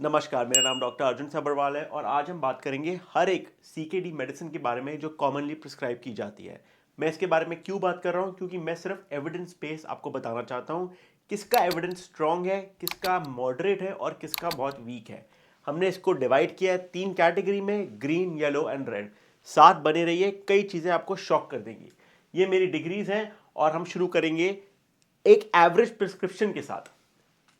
नमस्कार, मेरा नाम डॉक्टर अर्जुन सब्रवाल है और आज हम बात करेंगे हर एक सीकेडी मेडिसिन के बारे में जो कॉमनली प्रिस्क्राइब की जाती है। मैं इसके बारे में क्यों बात कर रहा हूँ, क्योंकि मैं सिर्फ एविडेंस बेस आपको बताना चाहता हूँ किसका एविडेंस स्ट्रॉन्ग है, किसका मॉडरेट है और किसका बहुत वीक है। हमने इसको डिवाइड किया है 3 कैटेगरी में, ग्रीन, येलो एंड रेड। साथ बने रहिए, कई चीज़ें आपको शॉक कर देंगी। ये मेरी डिग्रीज हैं और हम शुरू करेंगे एक एवरेज प्रिस्क्रिप्शन के साथ।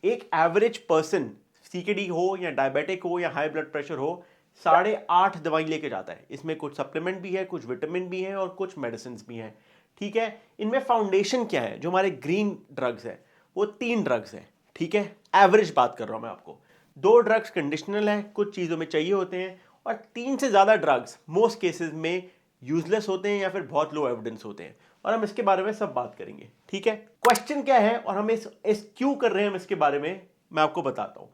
एक एवरेज पर्सन, सीकेडी हो या डायबिटिक हो या हाई ब्लड प्रेशर हो, 8.5 दवाई लेके जाता है। इसमें कुछ सप्लीमेंट भी है, कुछ विटामिन भी है और कुछ मेडिसिन भी हैं। ठीक है, इनमें फाउंडेशन क्या है? जो हमारे ग्रीन ड्रग्स है वो 3 ड्रग्स हैं। ठीक है, एवरेज बात कर रहा हूं मैं आपको। 2 ड्रग्स कंडीशनल है, कुछ चीज़ों में चाहिए होते हैं, और 3 से ज़्यादा ड्रग्स मोस्ट केसेस में यूजलेस होते हैं या फिर बहुत लो एविडेंस होते हैं, और हम इसके बारे में सब बात करेंगे। ठीक है, क्वेश्चन क्या है और हम इस क्यों कर रहे हैं हम इसके बारे में मैं आपको बताता हूं।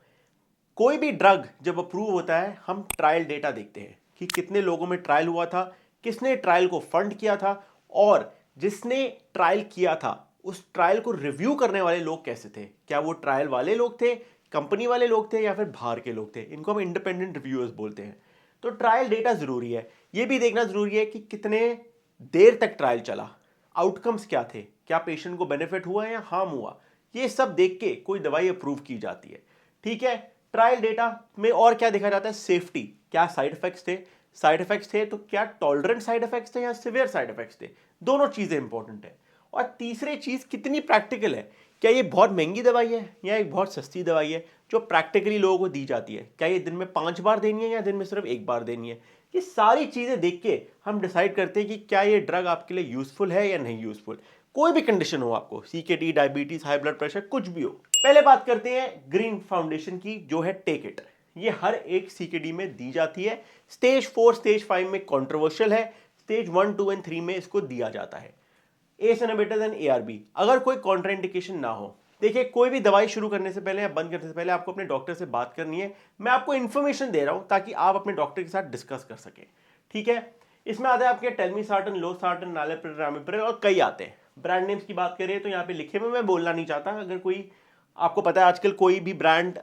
कोई भी ड्रग जब अप्रूव होता है, हम ट्रायल डेटा देखते हैं कि कितने लोगों में ट्रायल हुआ था, किसने ट्रायल को फंड किया था, और जिसने ट्रायल किया था उस ट्रायल को रिव्यू करने वाले लोग कैसे थे। क्या वो ट्रायल वाले लोग थे, कंपनी वाले लोग थे, या फिर बाहर के लोग थे। इनको हम इंडिपेंडेंट रिव्यूअर्स बोलते हैं। तो ट्रायल डेटा जरूरी है। यह भी देखना जरूरी है कि कितने देर तक ट्रायल चला, आउटकम्स क्या थे, क्या पेशेंट को बेनिफिट हुआ या हार्म हुआ। ये सब देख के कोई दवाई अप्रूव की जाती है। ठीक है, ट्रायल डेटा में और क्या देखा जाता है? सेफ्टी, क्या साइड इफेक्ट्स थे, साइड इफेक्ट्स थे तो क्या टॉलरेंट साइड इफेक्ट्स थे या सिवियर साइड इफेक्ट्स थे। दोनों चीजें इंपॉर्टेंट है। और तीसरी चीज, कितनी प्रैक्टिकल है। क्या ये बहुत महंगी दवाई है या एक बहुत सस्ती दवाई है जो प्रैक्टिकली लोगों को दी जाती है। क्या ये दिन में 5 बार देनी है या दिन में सिर्फ 1 बार देनी है। ये सारी चीजें देख के हम डिसाइड करते हैं कि क्या ये ड्रग आपके लिए यूजफुल है या नहीं यूजफुल। कोई भी कंडीशन हो, आपको CKD, diabetes, high blood pressure, कुछ भी हो। पहले बात करते हैं ग्रीन फाउंडेशन की, जो है टेक इट। ये हर एक सीकेडी में दी जाती है। स्टेज 4, स्टेज 5 में कंट्रोवर्शियल है, स्टेज 1, 2 एंड 3 में इसको दिया जाता है। एस इनहिबिटर्स एंड एआरबी, अगर कोई कॉन्ट्राइंडिकेशन ना हो। देखिए, कोई भी दवाई शुरू करने से पहले या बंद करने से पहले आपको अपने डॉक्टर से बात करनी है। मैं आपको इन्फॉर्मेशन दे रहा हूं ताकि आप अपने डॉक्टर के साथ डिस्कस कर सकें। ठीक है, इसमें आता है आपके टेलमीसार्टन, लोसार्टन, नालेप्रिल, रामिप्रिल और कई आते हैं। ब्रांड नेम्स की बात करें तो यहाँ पे लिखे हुए मैं बोलना नहीं चाहता। अगर कोई, आपको पता है आजकल कोई भी ब्रांड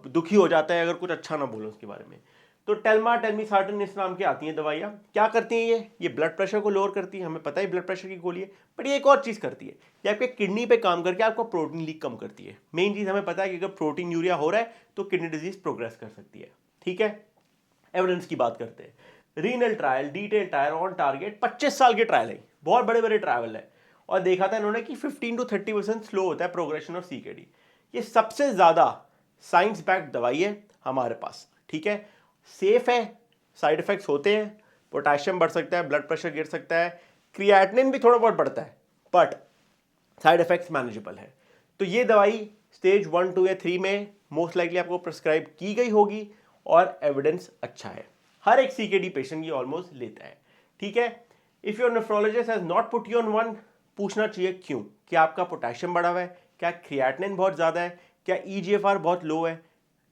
दुखी हो जाता है अगर कुछ अच्छा ना बोलो उसके बारे में। तो टेल्मा, टेलमीसार्टन इस नाम की आती हैं दवाइयाँ। क्या करती हैं ये ब्लड प्रेशर को लोअर करती है, हमें पता है ब्लड प्रेशर की गोली है। बट ये एक और चीज़ करती है, ये आपके किडनी पे काम करके आपका प्रोटीन लीक कम करती है। मेन चीज़ हमें पता है कि अगर प्रोटीन यूरिया हो रहा है तो किडनी डिजीज प्रोग्रेस कर सकती है। ठीक है, एविडेंस की बात करते हैं। Renal trial, detail trial, on target, 25 साल के ट्रायल है, बहुत बड़े बड़े ट्रायल है। और देखा था इन्होंने कि 15 to 30% स्लो होता है प्रोग्रेशन ऑफ सीकेडी। ये सबसे ज्यादा साइंस बैक्ड दवाई है हमारे पास। ठीक है, सेफ है, साइड इफेक्ट्स होते हैं, पोटेशियम बढ़ सकता है, ब्लड प्रेशर गिर सकता है, क्रिएटिनिन भी थोड़ा बहुत बढ़ता है, बट साइड इफेक्ट्स मैनेजेबल है। तो ये दवाई स्टेज 1, 2 या 3 में मोस्ट लाइकली आपको प्रिस्क्राइब की गई होगी और एविडेंस अच्छा है। हर एक सीकेडी पेशेंट ये ऑलमोस्ट लेता है। ठीक है, if your nephrologist has not put you on one, पूछना चाहिए क्यों। क्या आपका पोटेशियम बढ़ा हुआ है, क्या क्रिएटिनिन बहुत ज्यादा है, क्या ईजीएफआर बहुत लो है,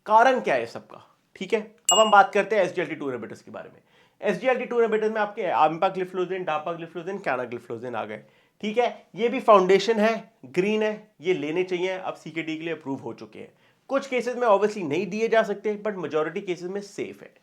कारण क्या है सबका। ठीक है, अब हम बात करते हैं SGLT2 इनहिबिटर्स के बारे में। SGLT2 इनहिबिटर्स में आपके एम्पाग्लिफ्लोजिन, डापाग्लिफ्लोजिन, कैनाग्लिफ्लोजिन आ गए। ठीक है, ये भी फाउंडेशन है, ग्रीन है, ये लेने चाहिए, अब सीकेडी के लिए अप्रूव हो चुके हैं। कुछ केसेस में ऑब्वियसली नहीं दिए जा सकते, बट मेजॉरिटी केसेस में सेफ है।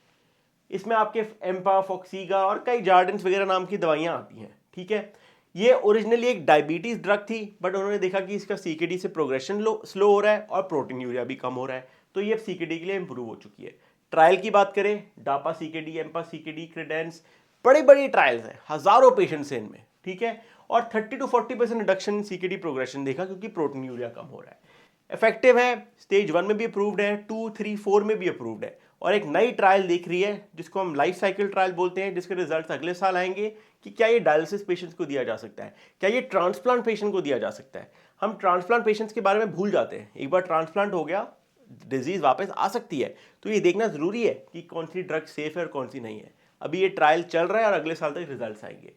इसमें आपके एम्पा, फॉक्सीगा और कई जार्डेंस वगैरह नाम की दवाइयां आती हैं। ठीक है, ये ओरिजिनली एक डायबिटीज ड्रग थी, बट उन्होंने देखा कि इसका सीकेडी से प्रोग्रेशन स्लो हो रहा है और प्रोटीन यूरिया भी कम हो रहा है, तो ये सीकेडी के लिए इंप्रूव हो चुकी है। ट्रायल की बात करें, डापा सीकेडी, एम्पा सीकेडी, क्रेडेंस, बड़ी बड़ी ट्रायल्स हैं, हजारों पेशेंट्स हैं इनमें। ठीक है, और 30 to 40% reduction in CKD progression देखा, क्योंकि प्रोटीन यूरिया कम हो रहा है। इफेक्टिव है, स्टेज 1 में भी अप्रूव्ड है, 2, 3, 4 में भी अप्रूव्ड है। और एक नई ट्रायल देख रही है जिसको हम लाइफ साइकिल ट्रायल बोलते हैं, जिसके रिजल्ट्स अगले साल आएंगे कि क्या ये डायलिसिस पेशेंट्स को दिया जा सकता है, क्या ये ट्रांसप्लांट पेशेंट को दिया जा सकता है। हम ट्रांसप्लांट पेशेंट्स के बारे में भूल जाते हैं, एक बार ट्रांसप्लांट हो गया डिजीज वापस आ सकती है। तो ये देखना जरूरी है कि कौन सी ड्रग सेफ है और कौन सी नहीं है। अभी ये ट्रायल चल रहा है और अगले साल तक रिजल्ट्स आएंगे।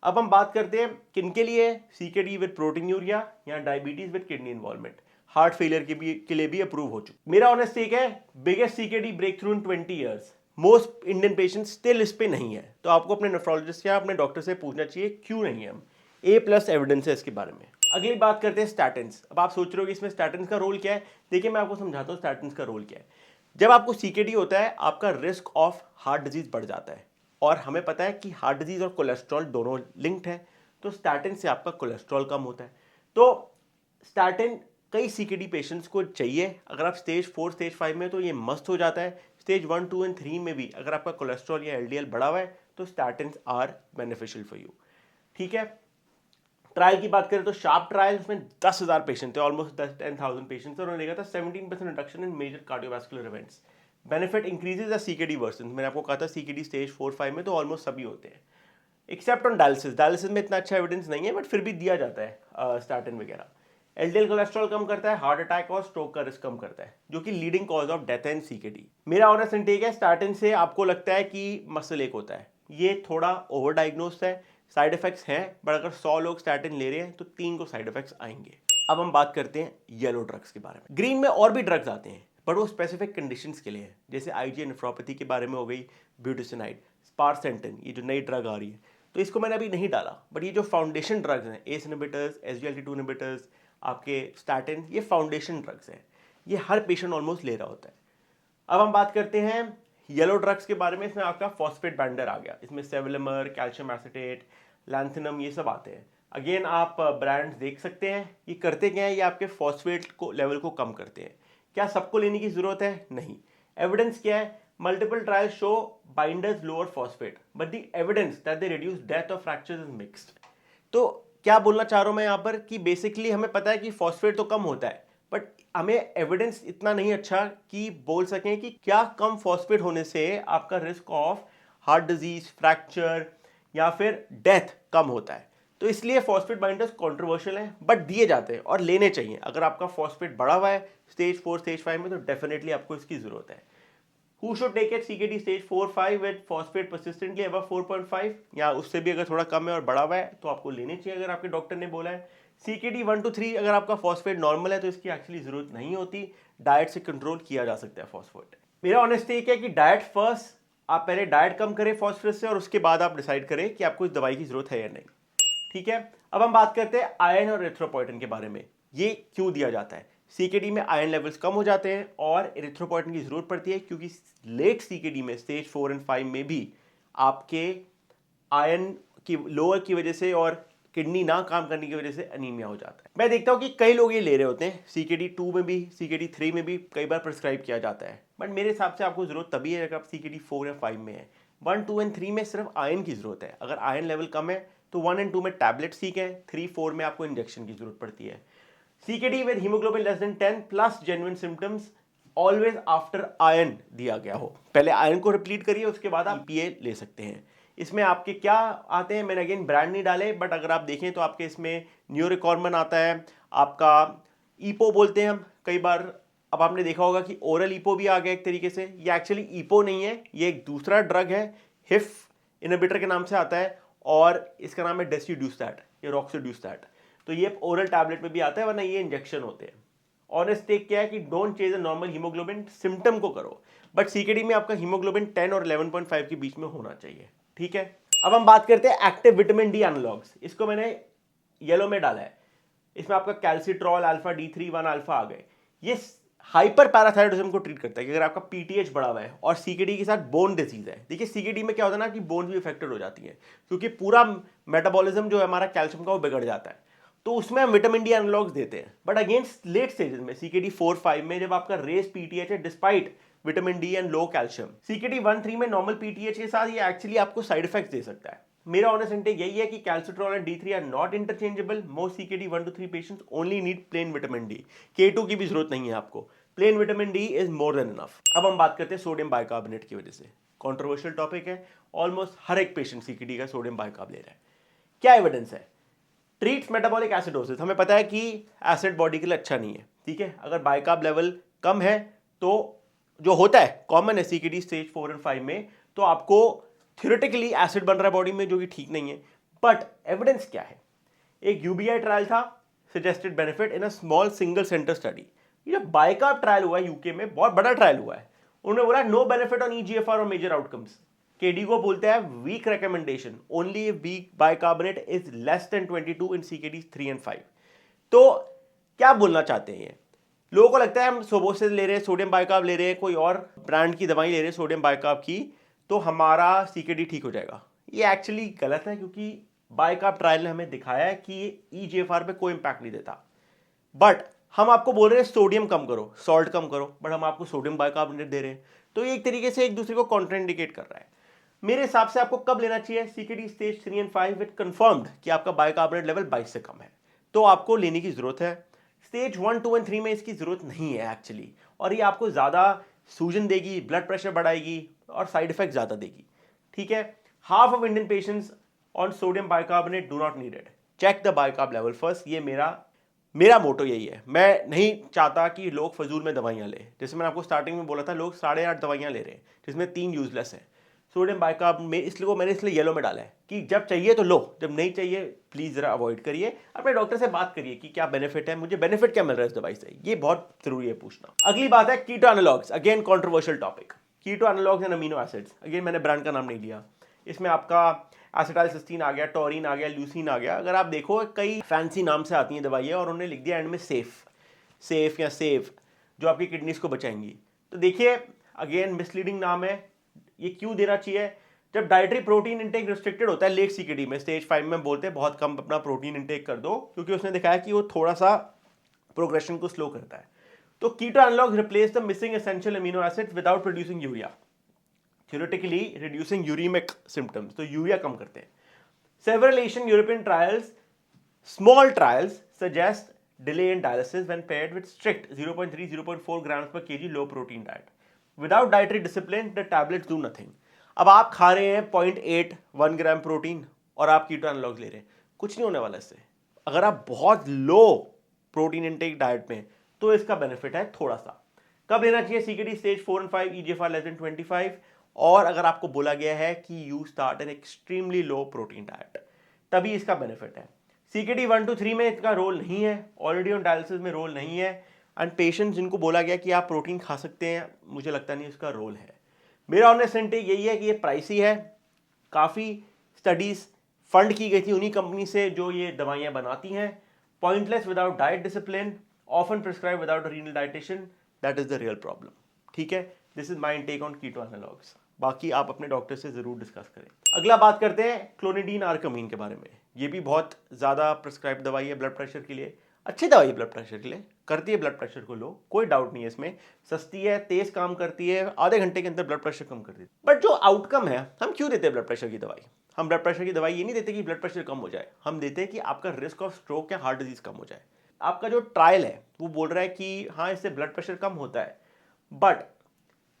अब हम बात करते हैं किनके लिए सीकेडी विद प्रोटीन यूरिया या diabetes with kidney involvement, heart failure के लिए भी अप्रूव हो चुका। मेरा ऑनेस्ट टेक है, बिगेस्ट सीकेडी ब्रेक थ्रू इन 20 years. Most Indian patient still इस पे नहीं है, तो आपको अपने नेफ्रोलॉजिस्ट या अपने डॉक्टर से पूछना चाहिए क्यों नहीं है। हम A+ एविडेंस है इसके बारे में। अगली बात करते हैं स्टैटिन्स। अब आप सोच रहे हो कि इसमें स्टैटिन्स का रोल क्या है। देखिए, मैं आपको समझाता हूँ स्टैटिन्स का रोल क्या है। जब आपको सीकेडी होता है आपका रिस्क ऑफ हार्ट डिजीज बढ़ जाता है, और हमें पता है कि हार्ट डिजीज और कोलेस्ट्रॉल दोनों लिंक्ड है। तो स्टैटिन से आपका कोलेस्ट्रॉल कम होता है। तो स्टैटिन कई सीकेडी पेशेंट्स को चाहिए। अगर आप स्टेज 4 स्टेज 5 में तो ये मस्त हो जाता है। स्टेज 1 2 एंड 3 में भी अगर आपका कोलेस्ट्रॉल या एलडीएल बढ़ा हुआ है तो statin are beneficial for you. ठीक है, ट्रायल की बात करें तो शार्प ट्रायल उसमें 10,000 पेशेंट थे, ऑलमोस्ट 10,000 पेशेंट्स, और उन्होंने देखा था 17% reduction in major cardiovascular events. Benefit increases the CKD version. मैंने आपको कहा था सीकेडी स्टेज 4-5 में तो ऑलमोस्ट सभी होते हैं, एक्सेप्ट ऑन डायलिसिस। डायलिसिस में इतना अच्छा एविडेंस नहीं है, बट फिर भी दिया जाता है स्टैटिन वगैरह। एलडीएल कोलेस्ट्रॉल कम करता है, हार्ट अटैक और स्ट्रोक का रिस्क कम करता है, जो कि लीडिंग कॉज ऑफ डेथ है इन सीकेडी। मेरा ऑनेस्ट इंटेक है, स्टैटिन से आपको लगता है कि मसल एक होता है, ये थोड़ा ओवर डायग्नोस्ड है। साइड इफेक्ट्स हैं, बट अगर 100 लोग स्टैटिन ले रहे हैं तो 3 को साइड इफेक्ट्स आएंगे। अब हम बात करते हैं येलो ड्रग्स के बारे में। ग्रीन में और भी ड्रग्स आते हैं, बट वो स्पेसिफिक कंडीशंस के लिए है, जैसे आईजीए नेफ्रोपैथी के बारे में हो गई ब्यूटिसिनाइड, स्पारसेंटेन, ये जो नई ड्रग आ रही है। तो इसको मैंने अभी नहीं डाला, बट ये जो फाउंडेशन ड्रग्स हैं, एस इनहिबिटर्स, एसजीएलटी2 इनहिबिटर्स, आपके स्टैटिन, ये फाउंडेशन ड्रग्स हैं, ये हर पेशेंट ऑलमोस्ट ले रहा होता है। अब हम बात करते हैं येलो ड्रग्स के बारे में। इसमें आपका फॉस्फेट बाइंडर आ गया, इसमें सेवलेमर, कैल्शियम एसिटेट, लैंथेनम, ये सब आते हैं। अगेन आप ब्रांड्स देख सकते हैं, ये करते क्या है, ये आपके फॉस्फेट को लेवल को कम करते हैं। क्या सबको लेने की जरूरत है? नहीं। एविडेंस क्या है? Multiple trial show binders lower phosphate, but the evidence that they reduce death और फ्रैक्चर्स इज मिक्स्ड। तो क्या बोलना चाह रहा हूं मैं यहाँ पर कि बेसिकली हमें पता है कि फॉस्फेट तो कम होता है, बट हमें एविडेंस इतना नहीं अच्छा कि बोल सकें कि क्या कम फॉस्फेट होने से आपका risk of heart disease, fracture या फिर डेथ कम होता है। तो इसलिए फॉस्फेट बाइंडर्स कंट्रोवर्शियल हैं, बट दिए जाते हैं और लेने चाहिए। अगर आपका फॉस्फेट बढ़ा हुआ है स्टेज 4 स्टेज 5 में तो डेफिनेटली आपको इसकी जरूरत है। Who should take it? CKD stage 4-5 with phosphate persistently above 4.5 या उससे भी अगर थोड़ा कम है और बढ़ा हुआ है तो आपको लेने चाहिए अगर आपके डॉक्टर ने बोला है। CKD 1 to 3 अगर आपका फॉस्फेट नॉर्मल है तो इसकी एक्चुअली जरूरत नहीं होती, डाइट से कंट्रोल किया जा सकता है फॉस्फेट। मेरा ऑनेस्ट टेक है कि डाइट फर्स्ट, आप पहले डाइट कम करें फॉस्फेट से और उसके बाद आप डिसाइड करें कि आपको इस दवाई की जरूरत है या नहीं। ठीक है, अब हम बात करते हैं आयरन और एरिथ्रोपोइटिन के बारे में। ये क्यों दिया जाता है? सीकेडी में आयरन लेवल्स कम हो जाते हैं और एरिथ्रोपोइटिन की जरूरत पड़ती है, क्योंकि लेट सीकेडी में स्टेज 4 एंड 5 में भी आपके आयरन की लोअर की वजह से और किडनी ना काम करने की वजह से अनीमिया हो जाता है। मैं देखता हूं कि कई लोग ये ले रहे होते हैं, सीकेडी 2 में भी, सीकेडी 3 में भी कई बार प्रिस्क्राइब किया जाता है, बट मेरे हिसाब से आपको जरूरत तभी है अगर आप सीकेडी 4 या 5 में है। 1 2 एंड 3 में सिर्फ आयरन की जरूरत है। अगर आयरन लेवल कम है तो 1 एंड 2 में टैबलेट्स ठीक है, 3 4 में आपको इंजेक्शन की जरूरत पड़ती है। CKD with hemoglobin less than 10 plus genuine symptoms always after iron दिया गया हो। पहले आयरन को रिप्लीट करिए, उसके बाद आप EPA ले सकते हैं। इसमें आपके क्या आते हैं, मैंने अगेन ब्रांड नहीं डाले, बट अगर आप देखें तो आपके इसमें न्यूरोकॉर्मन आता है, आपका ईपो बोलते हैं हम कई बार। अब आपने देखा होगा कि ओरल ईपो भी आ गया एक तरीके से। ये एक्चुअली ईपो नहीं है, ये एक दूसरा ड्रग है, हिफ इनहिबिटर के नाम से आता है और इसका नाम है डेसिड्यूस्टैट या रॉक्सिड्यूस्टैट। तो ये ओरल टैबलेट में भी आता है, वरना ये इंजेक्शन होते हैं। ऑनेस्ट टेक क्या है कि don't chase a normal haemoglobin, symptom को करो, बट सीकेडी में आपका हीमोग्लोबिन 10 और 11.5 के बीच में होना चाहिए। ठीक है, अब हम बात करते हैं एक्टिव विटामिन डी एनालॉग्स। इसको मैंने येलो में डाला है। इसमें आपका कैल्सिट्रॉल, अल्फा D3, 1 अल्फा आ गए। ये हाइपर पैराथायरॉइडिज्म को ट्रीट करता है कि अगर आपका पीटीएच बढ़ा हुआ है और सीकेडी के साथ बोन डिजीज है। देखिए सीकेडी में क्या होता है ना कि बोन भी इफेक्टेड हो जाती है, क्योंकि पूरा मेटाबॉलिज्म जो है हमारा कैल्शियम का वो बिगड़ जाता है। तो उसमें हम विटामिन डी एनालॉग्स देते हैं, बट अगेंस्ट लेट स्टेजेस में सीकेडी 4-5 में जब आपका रेस पीटीएच है despite vitamin D and low calcium, CKD 1-3 में नॉर्मल पीटीएच के साथ ये एक्चुअली आपको साइड इफेक्ट्स दे सकता है। मेरा ऑनेस्ट इंटेक यही है कि calcitriol and D3 are not interchangeable. Most CKD 1 to 3 patients only need plain vitamin D. K2 की भी जरूरत नहीं है आपको, plain vitamin D is more than enough. अब हम बात करते हैं सोडियम बाइकार्बोनेट की वजह से। कंट्रोवर्शियल टॉपिक है, ऑलमोस्ट हर एक पेशेंट सीकेडी का सोडियम बाइकार्ब ले रहा है। क्या एविडेंस है? Treats metabolic acidosis. हमें पता है कि एसिड बॉडी के लिए अच्छा नहीं है, ठीक है। अगर बाइकार्ब लेवल कम है तो जो होता है कॉमन है सीकेडी स्टेज 4 एंड 5 में, तो आपको थ्योरेटिकली एसिड बन रहा है बॉडी में, जो कि ठीक नहीं है। बट एविडेंस क्या है? एक यूबीआई ट्रायल था, suggested benefit in a small single centre study. ये बाइकार्ब ट्रायल हुआ है यूके में, बहुत बड़ा ट्रायल हुआ है। उन्होंने बोला नो बेनिफिट ऑन ईजीएफआर और मेजर आउटकम्स। केडी को बोलते हैं weak recommendation, only weak bicarbonate is less than 22 in CKD 3 and 5। तो क्या बोलना चाहते हैं ये? लोगों को लगता है हम सोबोसिस ले रहे हैं, सोडियम बाइकार्ब ले रहे हैं, कोई और ब्रांड की दवाई ले रहे हैं सोडियम बाइकार्ब की, तो हमारा सीकेडी ठीक हो जाएगा। ये एक्चुअली गलत है, क्योंकि बाइकार्ब ट्रायल ने हमें दिखाया है कि ईजीएफआर पे कोई इंपैक्ट नहीं देता। बट हम आपको बोल रहे हैं सोडियम कम करो, सॉल्ट कम करो, बट हम आपको सोडियम बाइकार्बोनेट दे रहे हैं, तो ये एक तरीके से एक दूसरे को कॉन्ट्राइंडिकेट कर रहा है। मेरे हिसाब से आपको कब लेना चाहिए CKD stage 3 and 5 with confirmed कि आपका बाइकार्बोनेट लेवल 22 से कम है, तो आपको लेने की जरूरत है। स्टेज 1, 2 एंड 3 में इसकी जरूरत नहीं है एक्चुअली, और ये आपको ज्यादा सूजन देगी, ब्लड प्रेशर बढ़ाएगी और साइड इफेक्ट ज्यादा देगी। ठीक है, half of Indian patients on sodium bicarbonate do not need it, check the bicarb level first. ये मेरा मोटो यही है। मैं नहीं चाहता कि लोग फजूल में दवाइयां लें। जैसे मैंने आपको स्टार्टिंग में बोला था, लोग 8.5 दवाइयां ले रहे हैं जिसमें 3 यूजलेस है। सोडियम बाइकार्ब में इसलिए मैंने येलो में डाला है कि जब चाहिए तो लो, जब नहीं चाहिए प्लीज जरा अवॉइड करिए। अपने डॉक्टर से बात करिए कि क्या बेनिफिट है, मुझे बेनिफिट क्या मिल रहा है इस दवाई से, ये बहुत जरूरी है पूछना। अगली बात है keto analogues, again controversial topic. Keto analogues and amino acids, again मैंने ब्रांड का नाम नहीं लिया। इसमें आपका एसिटाइलसिस्टीन आ गया, टोरिन आ गया, ल्यूसीन आ गया। अगर आप देखो कई फैंसी नाम से आती हैं दवाइयाँ और उन्होंने लिख दिया एंड में सेफ या सेफ, जो आपकी किडनीज को बचाएंगी। तो देखिए अगेन मिसलीडिंग नाम है। ये क्यों देना चाहिए? जब डाइटरी प्रोटीन इंटेक रिस्ट्रिक्टेड होता है लेट सीकेडी में, स्टेज 5 में बोलते हैं बहुत कम अपना प्रोटीन इंटेक कर दो, क्योंकि उसने दिखाया कि वो थोड़ा सा प्रोग्रेशन को स्लो करता है। तो keto analogues replace the missing essential amino acids without producing urea, theoretically reducing uraemic symptoms, तो यूरिया कम करते हैं। Several Asian European trials, small trials suggest delay in dialysis when paired with strict 0.3-0.4 grams per kg low protein diet. Without dietary discipline, the tablets do nothing. अब आप खा रहे हैं 0.8 1 gram protein और आप कीटो एनालॉग ले रहे हैं, कुछ नहीं होने वाला इससे। अगर आप बहुत लो प्रोटीन इंटेक डाइट में, तो इसका बेनिफिट है थोड़ा सा। कब लेना चाहिए CKD stage 4 and 5, EGFR less than 25, और अगर आपको बोला गया है कि you start an extremely low protein diet, तभी इसका बेनिफिट है। सीकेडी 1 to 3 में इसका रोल नहीं है, ऑलरेडी ऑन डायलिसिस में रोल नहीं है, एंड पेशेंट्स जिनको बोला गया कि आप प्रोटीन खा सकते हैं, मुझे लगता नहीं इसका रोल है। मेरा ऑनेस्ट इंटेक यही है कि ये प्राइसी है। काफ़ी स्टडीज फंड की गई थी उन्हीं कंपनी से जो ये दवाइयाँ बनाती हैं। Pointless without diet discipline, often prescribe without renal dietitian, that is the real problem. ठीक है, this is my intake on keto analogues. बाकी आप अपने डॉक्टर से जरूर डिस्कस करें। अगला बात करते हैं क्लोनिडीन आर्कमीन के बारे में। ये भी बहुत ज़्यादा प्रिस्क्राइब दवाई है ब्लड प्रेशर के लिए, अच्छी दवाई है ब्लड प्रेशर के लिए, करती है ब्लड प्रेशर को लो, कोई डाउट नहीं है इसमें। सस्ती है, तेज काम करती है, आधे घंटे के अंदर ब्लड प्रेशर कम कर देती है। बट जो आउटकम है, हम क्यों देते हैं ब्लड प्रेशर की दवाई? हम ब्लड प्रेशर की दवाई ये नहीं देते कि ब्लड प्रेशर कम हो जाए, हम देते हैं कि आपका रिस्क ऑफ स्ट्रोक या हार्ट डिजीज कम हो जाए। आपका जो ट्रायल है वो बोल रहा है कि हाँ इससे ब्लड प्रेशर कम होता है, बट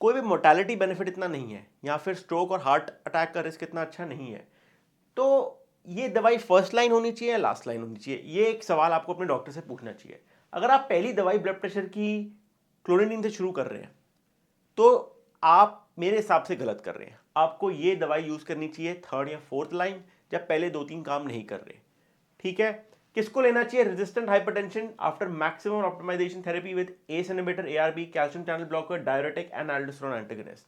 कोई भी मोर्टेलिटी बेनिफिट इतना नहीं है, या फिर स्ट्रोक और हार्ट अटैक का रिस्क इतना अच्छा नहीं है। तो ये दवाई फर्स्ट लाइन होनी चाहिए या लास्ट लाइन होनी चाहिए, ये एक सवाल आपको अपने डॉक्टर से पूछना चाहिए। अगर आप पहली दवाई ब्लड प्रेशर की क्लोनिडीन से शुरू कर रहे हैं, तो आप मेरे हिसाब से गलत कर रहे हैं। आपको ये दवाई यूज करनी चाहिए थर्ड या फोर्थ लाइन, जब पहले 2-3 काम नहीं कर रहे। ठीक है, किसको लेना चाहिए? Resistant hypertension after maximum optimization therapy with ACE inhibitor, ARB, calcium channel blocker, diuretic and aldosterone antagonist.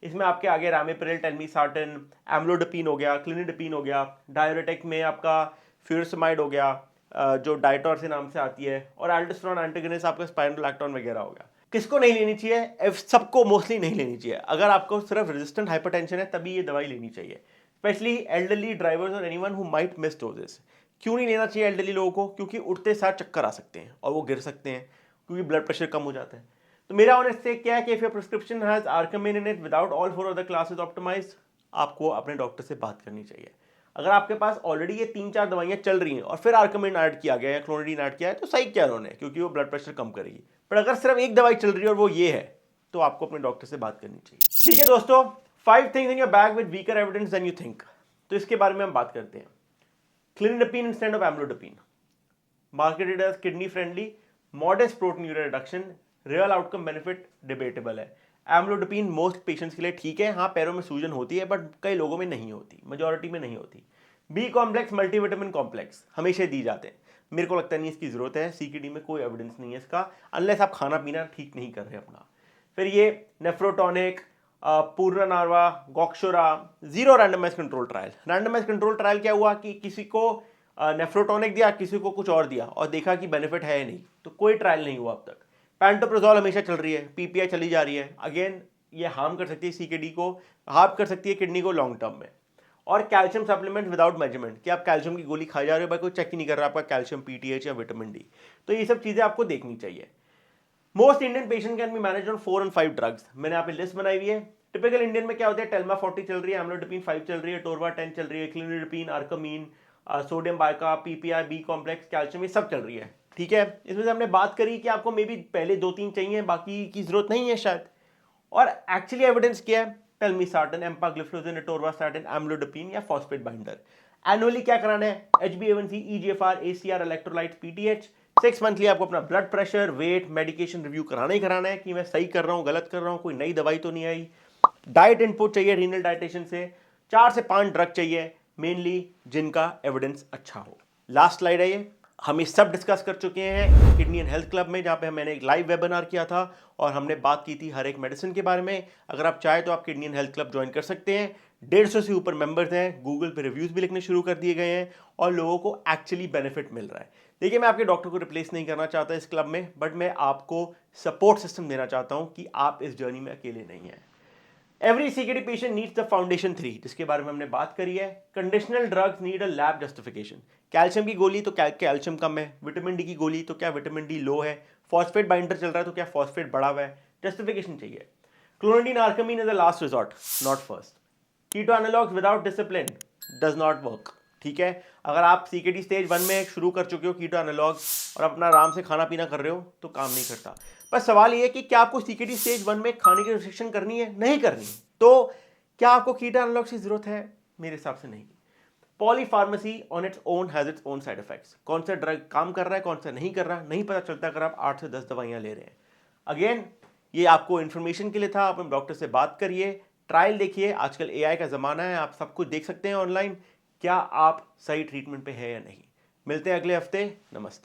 इसमें आपके आगे रामिप्रिल, टेलमिसार्टन, एम्लोडिपिन हो गया, क्लिनिडिपिन हो गया। डायरेटिक में आपका फ्यूरसमाइड हो गया, जो डाइटोर से नाम से आती है, और एल्डोस्टेरोन एंटागोनिस्ट आपका स्पाइरोलैक्टोन वगैरह हो गया। किसको नहीं लेनी चाहिए? सबको मोस्टली नहीं लेनी चाहिए। अगर आपको सिर्फ रेजिस्टेंट हाइपरटेंशन है तभी ये दवाई लेनी चाहिए, स्पेशली एल्डरली ड्राइवर्स और anyone who might miss doses. क्यों नहीं लेना चाहिए एल्डरली लोगों को? क्योंकि उठते साथ चक्कर आ सकते हैं और वो गिर सकते हैं, क्योंकि ब्लड प्रेशर कम हो जाता है। तो मेरा ऑनेस्ट से क्या है कि if your prescription has Arkamin in it without all 4 other classes optimised, आपको अपने डॉक्टर से बात करनी चाहिए। अगर आपके पास ऑलरेडी ये 3-4 दवाइयां चल रही हैं और फिर आर्कमिन ऐड किया गया या क्लोनिडीन ऐड किया है, तो सही किया उन्होंने, क्योंकि वो ब्लड प्रेशर कम करेगी। पर अगर सिर्फ एक दवाई चल रही है और वो ये है, तो आपको अपने डॉक्टर से बात करनी चाहिए। ठीक है दोस्तों, 5 things in your bag with weaker evidence than you think, तो इसके बारे में हम बात करते हैं। Cilnidipine instead of amlodipine, marketed as kidney friendly, modest proteinuria reduction, real outcome benefit debatable है। एम्लोडिपिन मोस्ट पेशेंट्स के लिए ठीक है, हाँ पैरों में सूजन होती है, बट कई लोगों में नहीं होती, मेजॉरिटी में नहीं होती। बी कॉम्प्लेक्स, मल्टीविटामिन कॉम्प्लेक्स हमेशा दी जाते हैं, मेरे को लगता नहीं इसकी जरूरत है। सीकेडी में कोई एविडेंस नहीं है इसका, अनलेस आप खाना पीना ठीक नहीं कर रहे अपना। फिर ये nephrotonic, Punarnava, Gokshura, zero randomise control trial. Randomise control trial क्या हुआ कि किसी को नेफ्रोटॉनिक दिया, किसी को कुछ और दिया, और देखा कि बेनिफिट है नहीं, तो कोई ट्रायल नहीं हुआ अब तक। पैंटोप्रोजोल हमेशा चल रही है, पीपीआई चली जा रही है, अगेन ये हार्म कर सकती है सीकेडी को, हार्म कर सकती है किडनी को लॉन्ग टर्म में। और कैल्शियम सप्लीमेंट विदाउट मेजरमेंट, कि आप कैल्शियम की गोली खाई जा रहे हो, भाई कोई चेक ही नहीं कर रहा आपका कैल्शियम, पीटीएच या विटामिन डी। तो ये सब चीज़ें आपको देखनी चाहिए। Most Indian patient can be manage on 4 and 5 drugs. मैंने यहाँ पे लिस्ट बनाई हुई है। टिपिकल इंडियन में क्या होता है, टेल्मा 40 चल रही है, एम्लोडिपिन 5 चल रही है, टोरवा 10 चल रही है, क्लिनिडिपिन, आर्कमीन, सोडियम बाइका, पीपीआई, बी कॉम्प्लेक्स, कैल्शियम, ये सब चल रही है। ठीक है, इसमें से हमने बात करी कि आपको मे बी पहले 2-3 चाहिए, बाकी की जरूरत नहीं है शायद। और एक्चुअली एविडेंस क्या है, टेल्मिसार्टन, एम्पाग्लिफ्लोजिन, एटोरवास्टैटिन, एम्लोडिपिन या फॉस्फेट बाइंडर। एनुअली क्या कराना है, HbA1c, EGFR, ACR, electrolytes, PTH। 6 monthly आपको अपना blood pressure, weight, medication review कराना ही कराना है कि मैं सही कर रहा हूँ, गलत कर रहा हूँ, कोई नई दवाई तो नहीं आई। डाइट इनपुट चाहिए रीनल डाइटेशन से। 4 से 5 ड्रग चाहिए मेनली जिनका एविडेंस अच्छा हो। लास्ट स्लाइड है ये, हम ये सब डिस्कस कर चुके हैं किडनी एंड हेल्थ क्लब में, जहाँ पे मैंने एक लाइव वेबिनार किया था और हमने बात की थी हर एक मेडिसिन के बारे में। अगर आप चाहें तो आप kidney and health club join कर सकते हैं। 150 से ऊपर मेंबर्स हैं, गूगल पे रिव्यूज भी लिखने शुरू कर दिए गए हैं और लोगों को एक्चुअली बेनिफिट मिल रहा है। देखिए, मैं आपके डॉक्टर को रिप्लेस नहीं करना चाहता इस क्लब में, बट मैं आपको सपोर्ट सिस्टम देना चाहता हूँ कि आप इस जर्नी में अकेले नहीं हैं। Every CKD patient needs the foundation 3, जिसके बारे में हमने बात करी है। Conditional drugs need a lab justification. Calcium की गोली तो क्या कैल्शियम कम है, विटामिन डी की गोली तो क्या विटामिन डी लो है, फॉस्फेट बाइंडर चल रहा है तो क्या फॉस्फेट बढ़ा हुआ है, जस्टिफिकेशन चाहिए। Clonidine Arkamin is the last resort, not first. Keto analogues without discipline does not work. ठीक है, अगर आप सीकेडी स्टेज 1 में शुरू कर चुके हो कीटो एनालॉग्स और अपना आराम से खाना पीना कर रहे हो तो काम नहीं करता। पर सवाल ये है कि क्या आपको सीकेडी स्टेज 1 में खाने की रिस्ट्रिक्शन करनी है, नहीं करनी, तो क्या आपको कीटो एनालॉग्स की जरूरत है? मेरे हिसाब से नहीं। Polypharmacy on its own has its own side effects. कौन सा ड्रग काम कर रहा है, कौन सा नहीं कर रहा, नहीं पता चलता अगर आप 8 से 10 दवाइयां ले रहे हैं। अगेन, ये आपको इन्फॉर्मेशन के लिए था, आप डॉक्टर से बात करिए, ट्रायल देखिए। आजकल AI का ज़माना है, आप सब कुछ देख सकते हैं ऑनलाइन, क्या आप सही ट्रीटमेंट पे है या नहीं। मिलते हैं अगले हफ्ते, नमस्ते।